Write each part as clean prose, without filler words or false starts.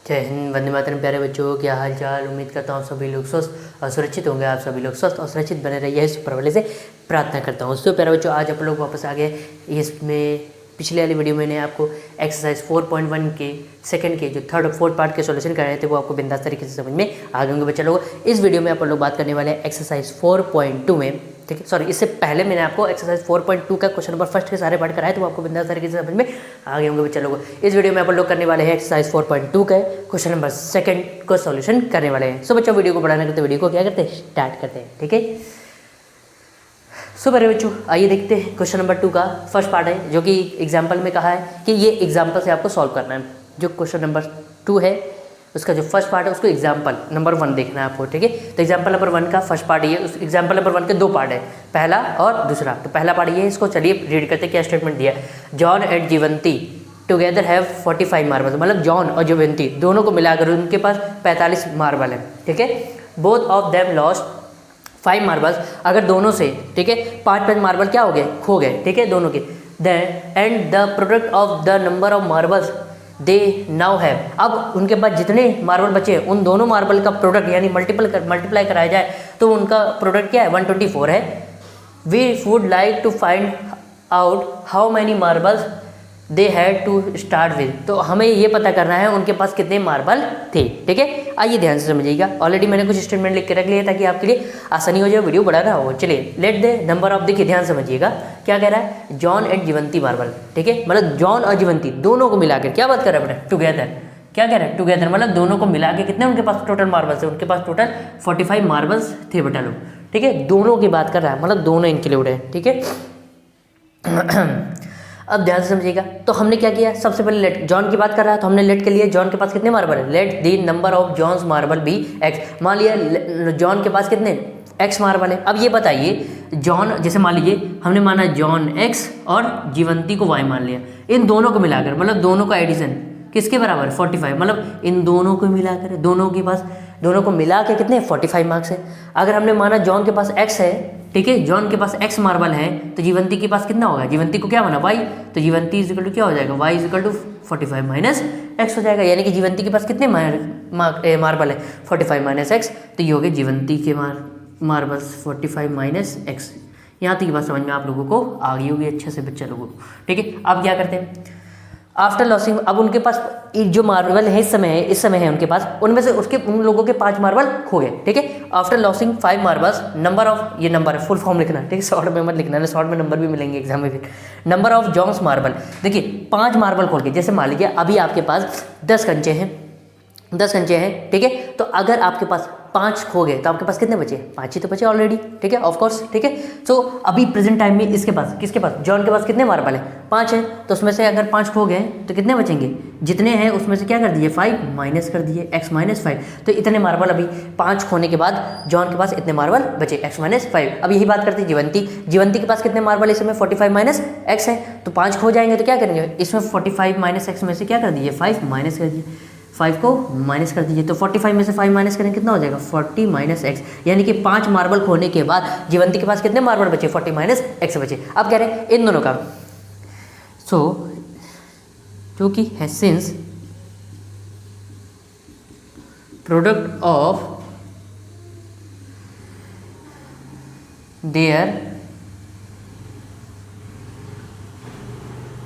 जय हिंद, वंदे मातरम। प्यारे बच्चों, क्या हाल चाल। उम्मीद करता हूँ सभी लोग स्वस्थ और सुरक्षित होंगे। आप सभी लोग स्वस्थ और सुरक्षित बने रहिए, इस ऊपर वाले से प्रार्थना करता हूँ। तो प्यारे बच्चों, आज आप लोग वापस आ गए। इसमें पिछले वाली वीडियो मैंने आपको एक्सरसाइज 4.1 के सेकंड के जो थर्ड और फोर्थ पार्ट के सॉल्यूशन कराए थे, वो आपको बिंदास तरीके से समझ में आ गए होंगे बच्चा लोग। इस वीडियो में आप लोग बात करने वाले हैं एक्सरसाइज 4.2 में, ठीक है। सॉरी, इससे पहले मैंने आपको एक्सरसाइज 4.2 का क्वेश्चन नंबर फर्स्ट के सारे पार्ट कराए, तो वो आपको बिंदास तरीके से समझ में आ गए होंगे बच्चा लोग। इस वीडियो में आप लोग करने वाले हैं एक्सरसाइज 4.2 का क्वेश्चन नंबर सेकंड को सॉल्यूशन करने वाले हैं। सो बच्चों, वीडियो को बढ़ाने करते वीडियो को क्या करते हैं, स्टार्ट करते हैं, ठीक है। सो मेरे बच्चों, आइए देखते हैं क्वेश्चन नंबर 2 का फर्स्ट पार्ट है, जो कि एग्जाम्पल में कहा है कि ये एग्जाम्पल से आपको सॉल्व करना है। जो क्वेश्चन नंबर 2 है उसका जो फर्स्ट पार्ट है उसको एग्जाम्पल नंबर 1 देखना है आपको, ठीक है। तो एग्जाम्पल नंबर 1 का फर्स्ट पार्ट ये, उस एग्जाम्पल नंबर 1 के 2 पार्ट है, पहला और दूसरा। तो पहला पार्ट ये है, इसको चलिए रीड करते क्या स्टेटमेंट दिया है। John and Jivanti together have 45 marbles, मतलब जॉन और जीवंती दोनों को मिलाकर उनके पास 45 मार्बल है, ठीक है। Both of them lost 5 marbles, अगर दोनों से, ठीक है, 5 मार्बल क्या हो गए, खो गए, ठीक है, दोनों के। Then and the product of the number of marbles they now have, अब उनके पास जितने मार्बल बचे उन दोनों मार्बल का प्रोडक्ट यानी मल्टीप्लाई कराया जाए तो उनका प्रोडक्ट क्या है, 124 है। We would like to find out how many marbles they had to start with, तो हमें ये पता करना है उनके पास कितने मार्बल थे, ठीक है। आइए ध्यान से समझिएगा। ऑलरेडी मैंने कुछ स्टेटमेंट लिख के रख लिया ताकि आपके लिए आसानी हो जाए, वीडियो बड़ा ना हो। चलिए, लेट द नंबर ऑफ, देखिए ध्यान समझिएगा क्या कह रहा है, जॉन एंड जीवंती मार्बल, ठीक है। मतलब जॉन और जीवंती दोनों को मिलाकर क्या बात कर रहा है बेटा, टुगेदर। क्या कह रहा है, टुगेदर, मतलब दोनों को मिला के कितने उनके पास टोटल मार्बल्स है, उनके पास टोटल 45 मार्बल्स थे बेटा लोग, ठीक है। दोनों की बात कर रहा है, मतलब दोनों इंक्लूड है, ठीक है। अब ध्यान से समझिएगा। तो हमने क्या किया, सबसे पहले लेट, जॉन की बात कर रहा है तो हमने लेट के लिए जॉन के पास कितने मार्बल है, let the number of John's marble be X. मान लिया जॉन के पास कितने एक्स मार्बल है। अब ये बताइए, जॉन, जैसे मान लीजिए हमने माना जॉन एक्स और जीवंती को वाई मान लिया, इन दोनों को मिलाकर, मतलब दोनों का एडिशन किसके बराबर, 45, मतलब इन दोनों को मिलाकर, दोनों के पास, दोनों को मिला के कितने 45 मार्क्स है। अगर हमने माना जॉन के पास एक्स है, ठीक है, जॉन के पास एक्स मार्बल है, तो जीवंती के पास कितना होगा, जीवंती को क्या बना, वाई, तो जीवंती इज इक्वल टू क्या हो जाएगा, Y is equal to 45 minus X हो जाएगा। यानी कि जीवंती के पास कितने मार्बल है, 45 माइनस एक्स, तो ये हो गए जीवंती के मार्बल्स 45 माइनस एक्स। यहाँ तक की बात समझ में आप लोगों को आ गई होगी अच्छे से बच्चा लोगों को, ठीक है। अब क्या करते हैं, आफ्टर लॉसिंग, अब उनके पास जो मार्बल है इस समय है उनके पास, उनमें से उसके उन लोगों के 5 मार्बल खो गए, ठीक है। After losing 5 marbles, number of, ये नंबर है, फुल फॉर्म लिखना, ठीक है, शॉर्ट में मत लिखना, शॉर्ट में नंबर भी मिलेंगे एग्जाम में फिर। नंबर ऑफ जॉन्स मार्बल, देखिए 5 मार्बल खोल के, जैसे मान लीजिए अभी आपके पास 10 कंचे हैं, 10 कंचे हैं, ठीक है। तो अगर आपके पास 5 खो गए तो आपके पास कितने बचे, 5 ही तो बचे ऑलरेडी, ठीक है, ऑफ कोर्स, ठीक है। तो अभी प्रेजेंट टाइम में इसके पास, किसके पास, जॉन के पास कितने मार्बल है, 5 है। तो उसमें से अगर 5 खो गए तो कितने बचेंगे, जितने हैं उसमें से क्या कर दिए, 5 माइनस कर दिए, x माइनस 5। तो इतने मार्बल अभी 5 खोने के बाद जॉन के पास इतने मार्बल बचे, x माइनस 5। अब यही बात करते हैं जीवंती के पास कितने मार्बल है, इसमें 45 माइनस एक्स है, तो 5 खो जाएंगे तो क्या करेंगे, इसमें 45 माइनस एक्स में से क्या कर दिए, 5 माइनस कर दिए, 5 को माइनस कर दीजिए, तो 45 में से 5 माइनस करेंगे कितना हो जाएगा, 40 माइनस एक्स। यानी कि 5 मार्बल खोने के बाद जीवंती के पास कितने मार्बल बचे, 40 माइनस एक्स बचे। अब कह रहे हैं इन दोनों का, सो जो कि है since product of their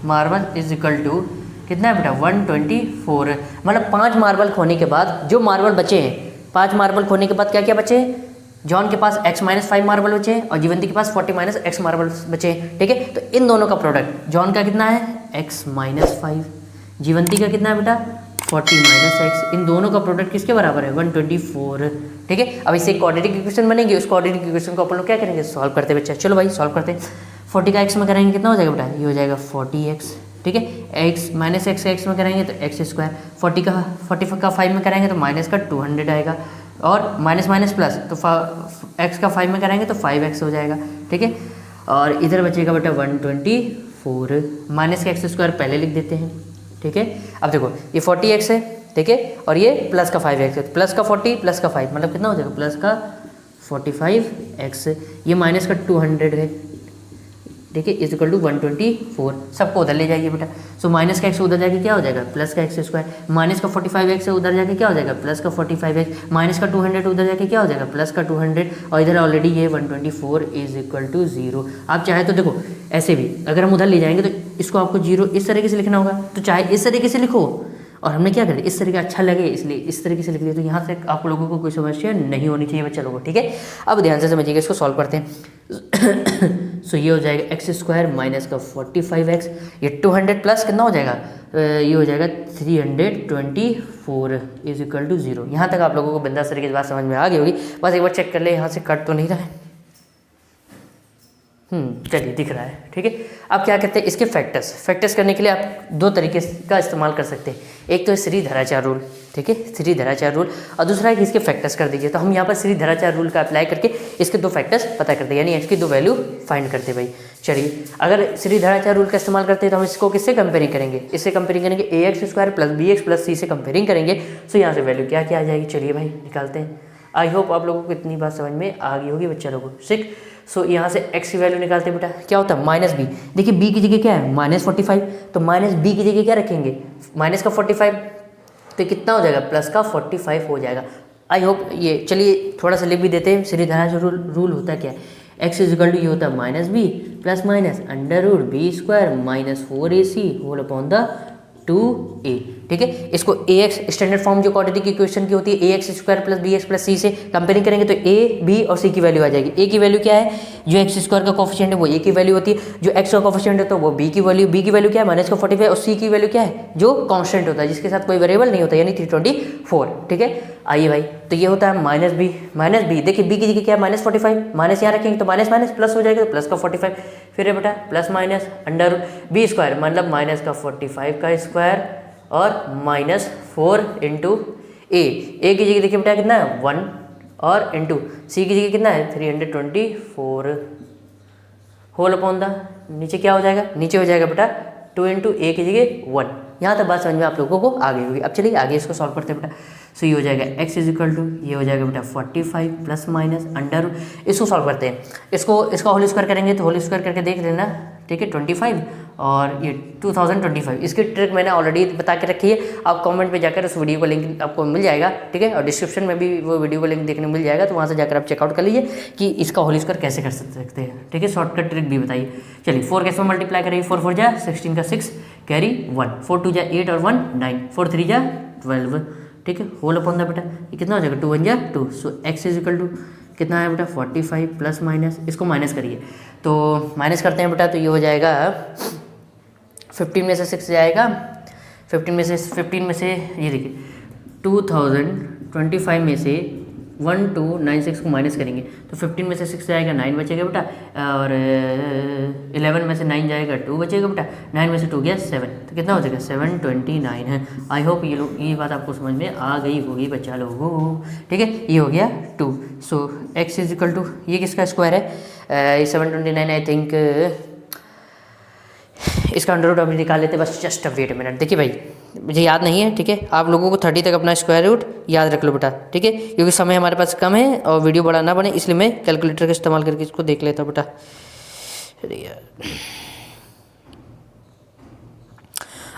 marble is equal to कितना है बेटा, 124। मतलब 5 मार्बल खोने के बाद जो मार्बल बचे हैं, 5 मार्बल खोने के बाद क्या क्या बचे हैं, जॉन के पास x माइनस 5 मार्बल बचे हैं और जीवंती के पास 40 माइनस एक्स मार्बल बचे हैं, ठीक है। तो इन दोनों का प्रोडक्ट, जॉन का कितना है, x माइनस 5, जीवंती का कितना है बेटा, 40 माइनस एक्स। इन दोनों का प्रोडक्ट किसके बराबर है, 124, ठीक है। अब इससे क्वाड्रेटिक इक्वेशन बनेगी, उस क्वाड्रेटिक इक्वेशन को अपन लोग क्या करेंगे, सॉल्व करते बच्चा। चलो भाई सॉल्व करते हैं। 40 का x में करेंगे कितना हो जाएगा बेटा, ये हो जाएगा 40x, ठीक है। x माइनस एक्स में करेंगे तो एक्स स्क्वायर, 40 का 5 में करेंगे तो माइनस का 200 आएगा, और माइनस माइनस प्लस, तो x का 5 में करेंगे तो 5x हो जाएगा, ठीक है। और इधर बचेगा बेटा 124, माइनस का एक्स स्क्वायर पहले लिख देते हैं, ठीक है। अब देखो ये 40x है, ठीक है, और ये प्लस का 5x है, प्लस का 40 प्लस का 5 मतलब कितना हो जाएगा, प्लस का 45x, ये माइनस का 200 है, ठीक है, इज इक्वल टू 124, सबको उधर ले जाइए बेटा। सो माइनस का एक्स उधर जाके क्या हो जाएगा, प्लस का एक्स स्क्वायर, माइनस का 45x उधर जाके क्या हो जाएगा, प्लस का 45x, माइनस का 200 उधर जाके क्या हो जाएगा, प्लस का 200, और इधर ऑलरेडी ये 124 इज इक्वल टू 0। आप चाहे तो देखो ऐसे भी अगर हम उधर ले जाएंगे तो इसको आपको 0 इस तरीके से लिखना होगा, तो चाहे इस तरीके से लिखो, और हमने क्या कर दिया इस तरीके अच्छा लगे इसलिए इस तरीके से लिख दिया, तो यहाँ से आप लोगों को कोई समस्या नहीं होनी चाहिए बच्चा लोगों, ठीक है। अब ध्यान से समझिएगा, इसको सॉल्व करते हैं। सो ये हो जाएगा एक्स स्क्वायर माइनस का 45x, ये 200 प्लस कितना हो जाएगा, ये हो जाएगा 324 इज इक्वल टू 0। यहाँ तक आप लोगों को बिंदास तरीके से बात समझ में आ गई होगी, बस एक बार चेक कर ले यहाँ से कट तो नहीं रहा है। चलिए दिख रहा है, ठीक है। अब क्या कहते हैं इसके फैक्टर्स करने के लिए आप दो तरीके का इस्तेमाल कर सकते हैं, एक तो है श्रीधराचार्य रूल, ठीक है, श्रीधराचार्य रूल, और दूसरा है कि इसके फैक्टर्स कर दीजिए। तो हम यहाँ पर श्रीधराचार्य रूल का अप्लाई करके इसके दो फैक्टर्स पता करते हैं, यानी एक्स की दो वैल्यू फाइंड करते भाई। चलिए अगर श्रीधराचार्य रूल का इस्तेमाल करते हैं तो हम इसको किससे कंपेयरिंग करेंगे, इससे कंपेयरिंग करेंगे ax square plus bx plus c से कंपेयरिंग करेंगे। सो यहाँ से वैल्यू क्या क्या आ जाएगी, चलिए भाई निकालते हैं। आई होप आप लोगों को इतनी बात समझ में आ गई होगी बच्चा लोगों को, सिक। सो यहाँ से x की वैल्यू निकालते हैं बेटा, क्या होता है माइनस बी, देखिए b की जगह क्या है माइनस 45, तो माइनस बी की जगह क्या रखेंगे माइनस का 45, तो कितना हो जाएगा प्लस का 45 हो जाएगा। आई होप ये, चलिए थोड़ा सा लिख भी देते हैं। श्रीधराचार्य रूल होता है क्या, एक्स इज इक्वल टू ये होता है minus B plus minus under root B square minus 4ac whole upon the 2a, ठीक है। इसको ax स्टैंडर्ड फॉर्म जो क्वाड्रेटिक इक्वेशन की होती है ax square plus bx plus c से कंपेयरिंग करेंगे तो a b और c की वैल्यू आ जाएगी। a की वैल्यू क्या है, जो x स्क्वायर का कोफिशिएंट है वो a की वैल्यू होती है, जो x का कोफिशिएंट है तो वो b की वैल्यू क्या है माइनस का 45, और c की वैल्यू क्या है जो कांस्टेंट होता है जिसके साथ कोई वेरिएबल नहीं होता, यानी 324, ठीक है। आइए भाई, तो ये होता है माइनस बी, देखिए b की जगह क्या है माइनस 45, माइनस यहाँ रखेंगे तो माइनस माइनस प्लस हो जाएगा, तो प्लस का 45, फिर है बेटा plus minus under B square मतलब माइनस का 45 का स्क्वायर और माइनस 4 इंटू ए की जगह देखिए बेटा कितना है 1, और इंटू सी की जगह कितना है 324 होल अपॉन द, नीचे क्या हो जाएगा, नीचे हो जाएगा बेटा 2 इंटू ए की जगह 1। यहाँ तक बात समझ में आप लोगों को आ गई होगी। अब चलिए आगे इसको सॉल्व करते हैं बेटा। सो ये हो जाएगा x इज इक्वल टू, ये हो जाएगा बेटा 45 प्लस माइनस अंडर, इसको सॉल्व करते हैं, इसका होल स्क्वायर करेंगे तो होल स्क्वायर करके देख लेना, ठीक है 25 और ये 2025। इसकी ट्रिक मैंने ऑलरेडी बता के रखी है, आप कमेंट पे जाकर उस वीडियो का लिंक आपको मिल जाएगा, ठीक है, और डिस्क्रिप्शन में भी वो वीडियो का लिंक देखने मिल जाएगा, तो वहाँ से जाकर आप चेकआउट कर लीजिए कि इसका होल स्क्वायर कैसे कर सकते हैं, ठीक है। शॉर्टकट ट्रिक भी बताइए। चलिए 4 कैसे मल्टीप्लाई करेंगे, 4 4 जा 16 का 6 कैरी 1, 4 2 जा 8 और 1 9, 4 3 जा 12, ठीक है, होल अपॉन द बेटा ये कितना हो जाएगा 2 1 जा 2। So x is equal to कितना है बेटा 45 प्लस माइनस, इसको माइनस करिए, तो माइनस करते हैं बेटा, तो ये हो जाएगा 15 में से 6 जाएगा, 15 में से ये देखिए 2025 में से 1296 को माइनस करेंगे तो 15 में से 6 जाएगा 9 बचेगा बेटा, और 11 में से 9 जाएगा 2 बचेगा बेटा, 9 में से 2 गया 7, तो कितना हो जाएगा 729 है। आई होप ये बात आपको समझ में आ गई होगी बच्चा लोगों, ठीक है। ये हो गया 2। So x is equal to ये किसका स्क्वायर है, 729 आई थिंक, इसका अंडर रूट अभी निकाल लेते बस, जस्ट वेट मिनट। देखिए भाई मुझे याद नहीं है, ठीक है, आप लोगों को 30 तक अपना स्क्वायर रूट याद रख लो बेटा, ठीक है, क्योंकि समय हमारे पास कम है और वीडियो बड़ा ना बने, इसलिए मैं कैलकुलेटर का इस्तेमाल करके इसको देख लेता हूँ बेटा।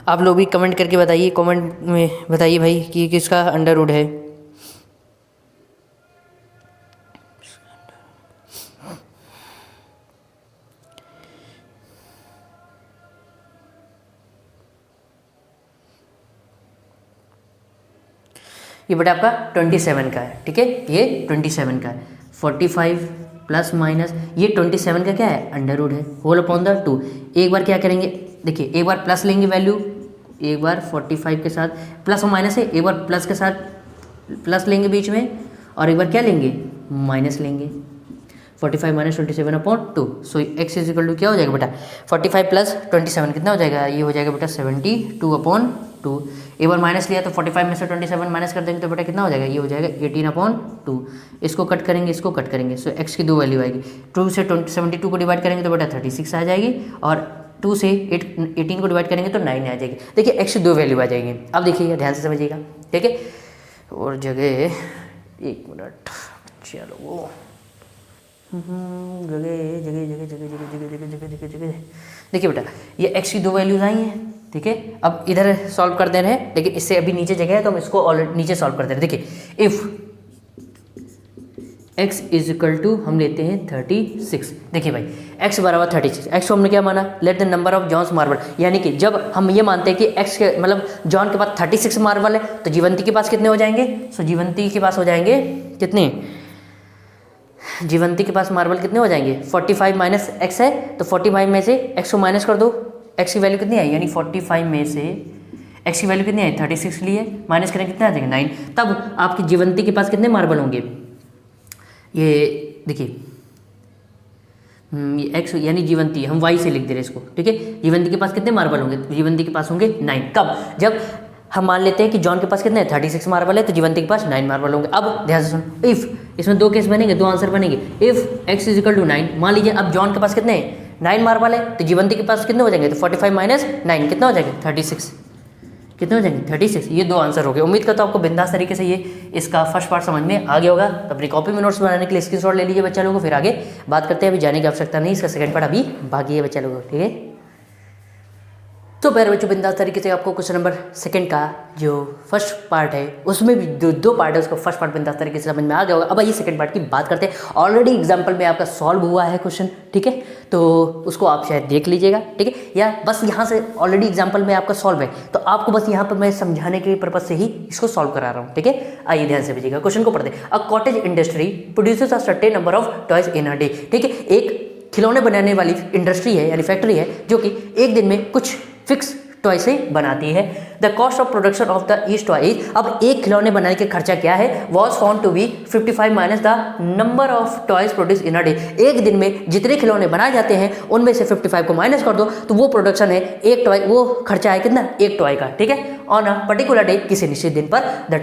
आप लोग भी कमेंट करके बताइए, कमेंट में बताइए भाई कि किसका अंडर रूट है। ये बेटा आपका 27 का है, ठीक है, ये 27 का है, 45 प्लस माइनस ये 27 का क्या है अंडर रूट है, होल अपॉन द 2। एक बार क्या करेंगे, देखिए एक बार प्लस लेंगे वैल्यू, एक बार 45 के साथ प्लस और माइनस है, एक बार प्लस के साथ प्लस लेंगे बीच में, और एक बार क्या लेंगे माइनस लेंगे, 45 minus 27 upon 2। So x is equal to क्या हो जाएगा बेटा 45 प्लस 27 कितना हो जाएगा, ये हो जाएगा बेटा 72 अपॉन 2। एक बार माइनस लिया तो 45 में से 27 माइनस कर देंगे तो बेटा कितना हो जाएगा, ये हो जाएगा 18 अपॉन 2। इसको कट करेंगे, इसको कट करेंगे, सो x की दो वैल्यू आएगी, 2 से 72 को डिवाइड करेंगे तो बेटा 36 आ जाएगी, और 2 से 18 को डिवाइड करेंगे तो 9 आ जाएगी। देखिए x की दो वैल्यू आ जाएगी। अब देखिएगा ध्यान से समझिएगा, ठीक है, और जगह 1 मिनट चलो जगह जगह जगह जगह जगह जगह जगह जगह जगह जगह। देखिए बेटा, ये x की दो वैल्यूज आई हैं, ठीक है। अब इधर सॉल्व कर दे रहे हैं, लेकिन इससे अभी नीचे जगह है तो हम इसको ऑलरेडी नीचे सॉल्व कर दे रहे हैं। देखिए if x is equal to हम लेते हैं 36। देखिए भाई x बराबर 36, x को हमने क्या माना, let the number of John's marble, यानी कि जब हम ये मानते हैं कि x के मतलब जॉन के पास 36 मार्बल है तो जीवंती के पास कितने हो जाएंगे, सो जीवंती के पास हो जाएंगे कितने, जीवंती के पास मार्बल कितने हो जाएंगे 45 माइनस x है तो 45 में से x को माइनस कर दो, x की वैल्यू कितनी आई, यानी 45 में से x की वैल्यू कितनी आई 36 लिए, माइनस करें कितने आ जाएंगे 9, तब आपकी जीवंती के पास कितने मार्बल होंगे, ये देखिए ये x यानी जीवंती हम y से लिख दे रहे इसको, ठीक है। जीवंती के पास कितने मार्बल होंगे, जीवंती के पास होंगे 9, कब, जब हम मान लेते हैं कि जॉन के पास कितने 36 मार्बल है तो जीवंती के पास 9 मार्बल होंगे। अब ध्यान से सुनो, इफ़ इसमें दो केस बनेंगे, दो आंसर बनेंगे। If x is equal to 9, मान लीजिए अब जॉन के पास कितने 9 मार्बल है तो जीवंती के पास कितने हो जाएंगे, तो 45 माइनस 9 कितना हो जाएगा 36, कितने हो जाएंगे 36। ये दो आंसर हो गए। उम्मीद करता हूँ आपको बिंदास तरीके से ये इसका फर्स्ट पार्ट समझ में आ गया होगा। तो अपनी कॉपी में नोट्स बनाने के लिए स्क्रीनशॉट ले लीजिए बच्चा लोगों, फिर आगे बात करते हैं। अभी जाने की आवश्यकता नहीं, इसका सेकंड पार्ट अभी बाकी है बच्चा लोगों, ठीक है। तो प्यारे बच्चों, बिंदास तरीके से आपको क्वेश्चन नंबर सेकंड का जो फर्स्ट पार्ट है उसमें भी दो पार्ट है, उसका फर्स्ट पार्ट बिंदास तरीके से समझ में आ गया होगा। अब आइए सेकंड पार्ट की बात करते हैं। ऑलरेडी एग्जांपल में आपका सॉल्व हुआ है क्वेश्चन, ठीक है, तो उसको आप शायद देख लीजिएगा, ठीक है, या बस यहाँ से ऑलरेडी एग्जाम्पल में आपका सॉल्व है तो आपको बस यहाँ पर मैं समझाने के पर्पज से ही इसको सॉल्व करा रहा हूँ, ठीक है। आइए ध्यान से भेजिएगा, क्वेश्चन को पढ़ते हैं। A cottage industry produces a certain number of toys in a day, ठीक है। एक खिलौने बनाने वाली इंडस्ट्री है यानी फैक्ट्री है जो कि एक दिन में कुछ फिक्स टॉय से बनाती है। The cost of production of the each toy is, अब एक खिलौने बनाने का खर्चा क्या है, was found to be 55 minus the number of toys produce in a day. एक दिन में जितने खिलौने बनाए जाते हैं उनमें से 55 को माइनस कर दो तो वो प्रोडक्शन है एक टॉय, वो खर्चा है कितना, एक टॉय का, ठीक है। ऑन अ पर्टिकुलर डे, किसी निश्चित दिन पर, the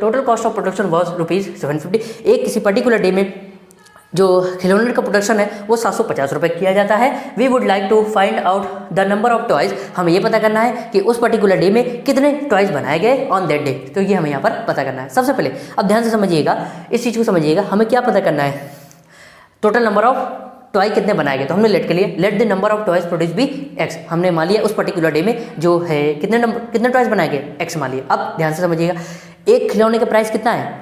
total cost of production was ₹750। एक किसी पर्टिकुलर डे में जो खिलौने का प्रोडक्शन है वो 750 रुपये किया जाता है। We would like to find out the number of toys, हमें ये पता करना है कि उस पर्टिकुलर डे में कितने टॉयज बनाए गए ऑन दैट डे, तो ये हमें यहाँ पर पता करना है। सबसे पहले अब ध्यान से समझिएगा, इस चीज़ को समझिएगा, हमें क्या पता करना है, टोटल नंबर ऑफ टॉय कितने बनाए गए, तो हमने लेट के लिए let the number of toys produce be X, हमने मान लिया उस पर्टिकुलर डे में जो है कितने टॉयज बनाए गए एक्स मान लिया। अब ध्यान से समझिएगा, एक खिलौने का प्राइस कितना है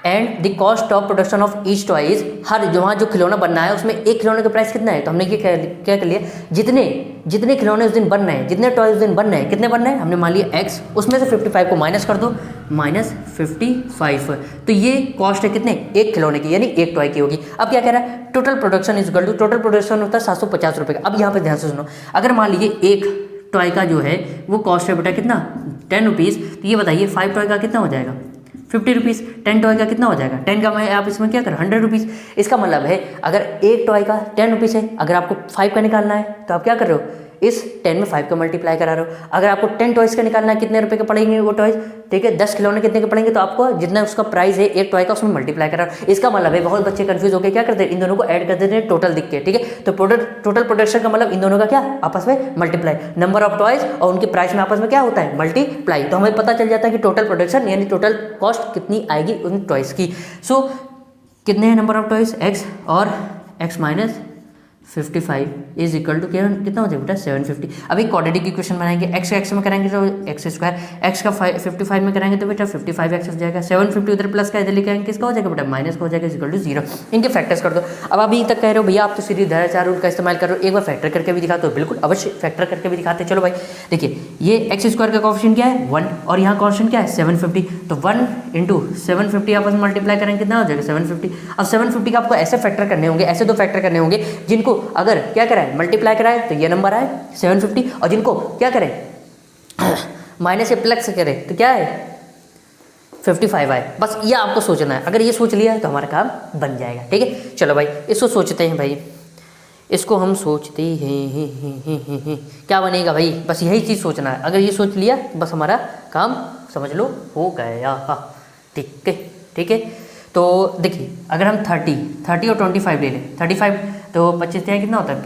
and the cost of production of each toy is, हर वहाँ जो खिलौना बनना है उसमें एक खिलौने का प्राइस कितना है, तो हमने क्या कर लिया, जितने खिलौने उस दिन बन रहे हैं, जितने टॉय उस दिन बन रहे हैं, कितने बन रहे हैं, हमने मान लिया एक्स, उसमें से 55 को माइनस कर दो, -55, तो ये कॉस्ट है कितने, एक खिलौने की यानी एक टॉय की होगी। अब क्या कह रहा है, total production is equal to, total production होता है 750 रुपये का। अब यहाँ पर ध्यान से सुनो, अगर मान लीजिए एक टॉय का जो है वो कॉस्ट है बेटा कितना 10 रुपीज़, तो ये बताइए 5 टॉय का कितना हो जाएगा 50 रुपीज़, 10 टॉय का कितना हो जाएगा 10 का, मैं आप इसमें क्या करें 100 रुपीज़। इसका मतलब है अगर एक टॉय का 10 रुपीज़ है, अगर आपको 5 का निकालना है तो आप क्या कर रहे हो, इस 10 में 5 का मल्टीप्लाई करा रहे हो। अगर आपको 10 टॉयज़ का निकालना है, कितने रुपए के पड़ेंगे वो टॉयज़, ठीक है, 10 खिलौने कितने के पड़ेंगे, तो आपको जितना उसका प्राइस है एक टॉय का उसमें मल्टीप्लाई करा रहे हो। इसका मतलब है बहुत बच्चे कंफ्यूज होकर क्या करते हैं, इन दोनों को ऐड कर देते हैं टोटल दिख के, ठीक है। तो टोटल प्रोडक्शन का मतलब इन दोनों का क्या, आपस में मल्टीप्लाई, नंबर ऑफ टॉयज़ और उनके प्राइस में आपस में क्या होता है, मल्टीप्लाई। तो हमें पता चल जाता है कि टोटल प्रोडक्शन यानी टोटल कॉस्ट कितनी आएगी उन टॉयज़ की। सो कितने हैं नंबर ऑफ टॉयज़ एक्स, और X minus 55 is equal to कितना हो जाएगा बेटा 750। अभी क्वाड्रेटिक की क्वेश्चन बनाएंगे, एक्स का एक्स में कराएंगे तो एक्स स्क्वायर, एक्स का 55 में कराएंगे तो बेटा 55x हो जाएगा, 750 उधर प्लस का इधर लेके आएंगे किसका हो जाएगा बेटा माइनस का हो जाएगा, इक्वल टू 0। इनके फैक्टर्स कर दो। अब अभी तक कह रहे हो भैया आप तो सीधे रूल का इस्तेमाल कर रहे हो, एक बार फैक्टर करके भी दिखाते हो, बिल्कुल अवश्य फैक्टर करके भी दिखाते हैं। चलो भाई देखिए, ये एक्स स्क्वायर का कोएफिशिएंट क्या है 1 और यहाँ कॉन्स्टेंट क्या है 750, तो 1 × 750 आपस में मल्टीप्लाई करेंगे कितना हो जाएगा 750। अब 750 का आपको ऐसे फैक्टर करने होंगे, ऐसे दो फैक्टर करने होंगे जिनको अगर क्या कराए मल्टीप्लाई कराए तो ये नंबर आए 750, और जिनको क्या करें माइनस से प्लस करें तो क्या है 55 आए। बस ये आपको सोचना है, अगर ये सोच लिया है तो हमारा काम बन जाएगा, ठीक है। चलो भाई इसको सोचते हैं, भाई इसको हम सोचते हैं क्या बनेगा भाई, बस यही चीज़ सोचना है। अगर ये सोच लिया बस हमारा काम समझ लो हो गया, हाँ ठीक है ठीक है। तो देखिए अगर हम 30 और 25 ले लें, 35 तो 25 कितना होता है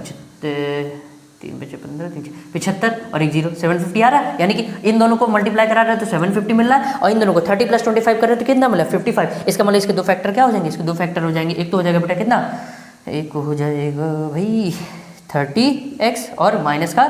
3 बचे 15 75 और 1 0 750 आ रहा है, यानी कि इन दोनों को मल्टीप्लाई करा रहे हैं तो 750 मिल रहा है, और इन दोनों को 30 + 25 कर रहे हैं तो कितना मिला 55। इसका मतलब इसके दो फैक्टर क्या हो जाएंगे, इसके दो फैक्टर हो जाएंगे, एक तो हो जाएगा बेटा कितना एक हो जाएगा भाई 30x और माइनस का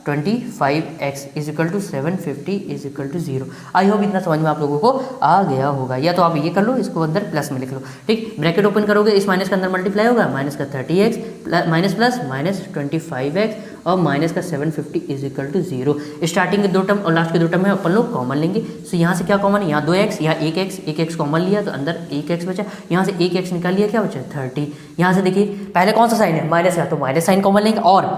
25x is equal to 750 is equal to 0। I hope इतना समझ में आप लोगों को आ गया होगा। या तो आप ये कर लो, इसको अंदर प्लस में लिख लो, ठीक। ब्रैकेट ओपन करोगे, इस माइनस का अंदर मल्टीप्लाई होगा, माइनस का 30x minus plus minus 25x और माइनस का 750 इज इक्वल टू 0। स्टार्टिंग के दो टर्म और लास्ट के दो टर्म है अपन लोग कॉमन लेंगे। सो यहाँ से क्या कॉमन है, यहाँ 2x, यहाँ 1x कॉमन लिया तो अंदर 1x बचा, यहाँ से 1x निकाल लिया, क्या बचा 30। यहाँ से देखिए पहले कौन सा साइन है, माइनस का, तो माइनस साइन कॉमन लेंगे और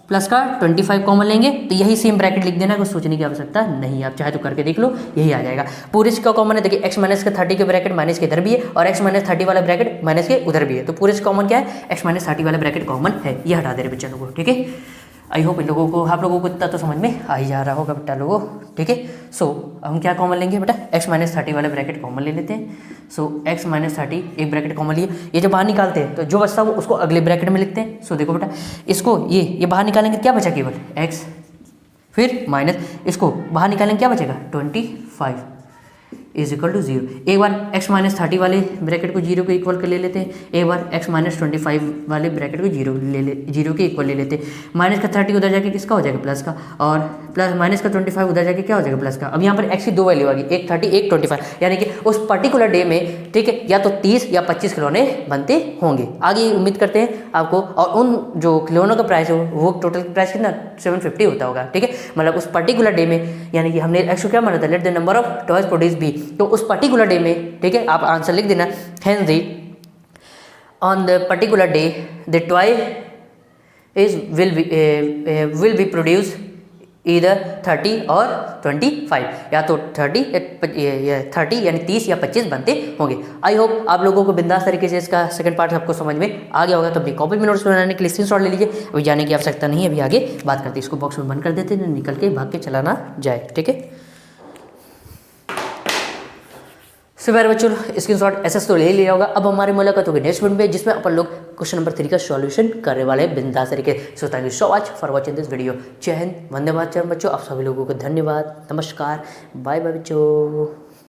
प्लस का 25 कॉमन लेंगे, तो यही सेम ब्रैकेट लिख देना, कुछ सोचने की आवश्यक्ता नहीं। आप चाहे तो करके देख लो, यही आ जाएगा। पूरे इसका कॉमन है, देखिए x माइनस का 30 के ब्रैकेट माइनस के इधर भी है और x माइनस 30 वाला ब्रैकेट माइनस के उधर भी है, तो पूरे इसका कॉमन क्या है, x माइनस 30 वाला ब्रैकेट कॉमन है। ये हटा दे रहे बच्चा लोगों, ठीक है। आई होप इन लोगों को, आप लोगों को इतना तो समझ में आ ही जा रहा होगा बेटा लोगों, ठीक है। सो हम क्या कॉमन लेंगे बेटा, x माइनस 30 वाले ब्रैकेट कॉमन ले लेते हैं। सो x माइनस 30 एक ब्रैकेट कॉमन लिए, ये जब बाहर निकालते हैं तो जो बचता है वो उसको अगले ब्रैकेट में लिखते हैं। सो देखो बेटा, इसको ये बाहर निकालेंगे, क्या बचा केवल x, फिर माइनस, इसको बाहर निकालेंगे, क्या बचेगा 25 इज इक्वल टू 0। एक बार x माइनस 30 वाले ब्रैकेट को 0 के इक्वल कर ले लेते हैं, एक बार x माइनस 25 वाले ब्रैकेट को 0 के इक्वल ले लेते हैं। माइनस का 30 उधर जाके किसका हो जाएगा, प्लस का, और प्लस माइनस का 25 उधर जाके क्या हो जाएगा, प्लस का। अब यहाँ पर x की दो वैल्यू आ गई, एक 30 एक 25, यानी कि उस पर्टिकुलर डे में, ठीक है, या तो 30 या 25 खिलौने बनते होंगे। आगे उम्मीद करते हैं आपको, और उन जो खिलौनों का प्राइस है वो टोटल प्राइस कितना 750 होता होगा, ठीक है। मतलब उस पर्टिकुलर डे में, यानी कि हमने x को क्या माना था, let the number of toys produce be, तो उस पर्टिकुलर डे में, ठीक है, आप आंसर लिख देना, hence the on the particular day the toy is will be produce इधर 30 और 25, या तो 30 यानी 30 या 25 बनते होंगे। आई होप आप लोगों को बिंदास तरीके से इसका सेकंड पार्ट आपको समझ में आ गया होगा। तो अपनी कॉपी में नोट्स बनाने के लिए स्क्रीनशॉट ले लीजिए, अभी जाने की आवश्यकता नहीं है, अभी आगे बात करते हैं। इसको बॉक्स में बंद कर देते हैं, निकल के भाग के चला ना जाए, ठीक है। सो प्यारे बच्चों, स्क्रीनशॉट एसएस तो ले लिया होगा। अब हमारी मुलाकात होगी नेक्स्ट वीडियो में, जिसमें अपन लोग क्वेश्चन नंबर 3 का सॉल्यूशन करने वाले हैं बिंदास तरीके। So thank you so much for watching this video. जय हिंद, वंदे मातरम बच्चों। आप सभी लोगों को धन्यवाद, नमस्कार, बाय बाय बच्चों।